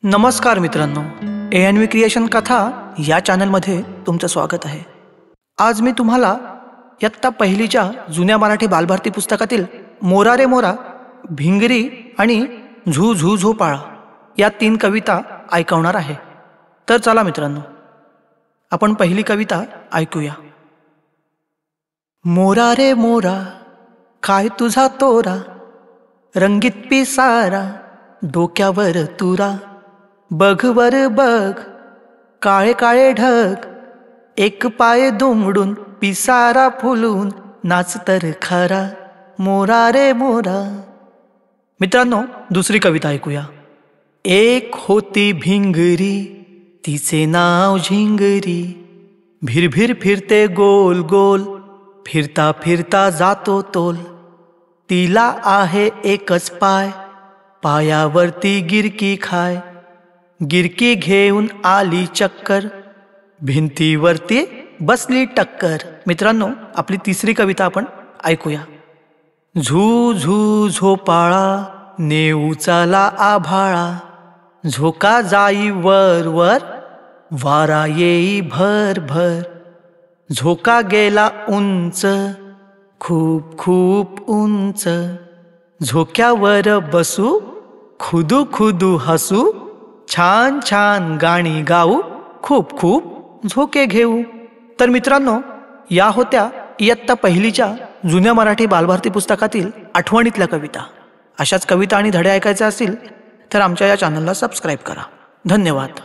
नमस्कार मित्रांनो, ANV creation कथा या चॅनलमध्ये तुमचं स्वागत आहे। आज मी तुम्हाला इयत्ता पहिलीच्या जुन्या मराठी बालभारती पुस्तकातील मोरा रे मोरा, भिंगरी आणि झू झू झोपाळा या 3 कविता ऐकवणार आहे। तर चला मित्रांनो, आपण पहिली कविता ऐकूया। मोरा रे मोरा, काय तुझा तोरा, रंगीत पिसारा, डोक्यावर तुरा, बघ वर बघ, काळे काळे ढग, एक पाय दुमडून पिसारा फुलून, नाच तर खरा, मोरा रे मोरा। मित्रांनो, दुसरी कविता ऐकूया। एक होती भिंगरी, तिचे नाव झिंगरी, भिरभिर फिरते गोल गोल, फिरता फिरता जातो तोल, तिला आहे एकच पाय, पायावरती गिरकी खाय, गिरकी घेऊन आली चक्कर, भिंतीवरती बसली टक्कर। मित्रांनो, आपली तिसरी कविता आपण ऐकूया। झू झू झोपाळा, नेऊ चला आभाळा, झोका जाई वर वर, वारा येई भर भर, झोका गेला उंच, खूप खूप उंच, झोक्यावर बसू, खुदू खुदू हसू, छान छान गाणी गाऊ, खूप खूप झोके घेऊ। तर मित्रांनो, या होत्या इयत्ता पहिलीच्या जुन्या मराठी बालभारती पुस्तकातील आठवणीतल्या कविता। अशाच कविता आणि धडे ऐकायचे असतील तर आमच्या या चॅनलला सबस्क्राईब करा। धन्यवाद।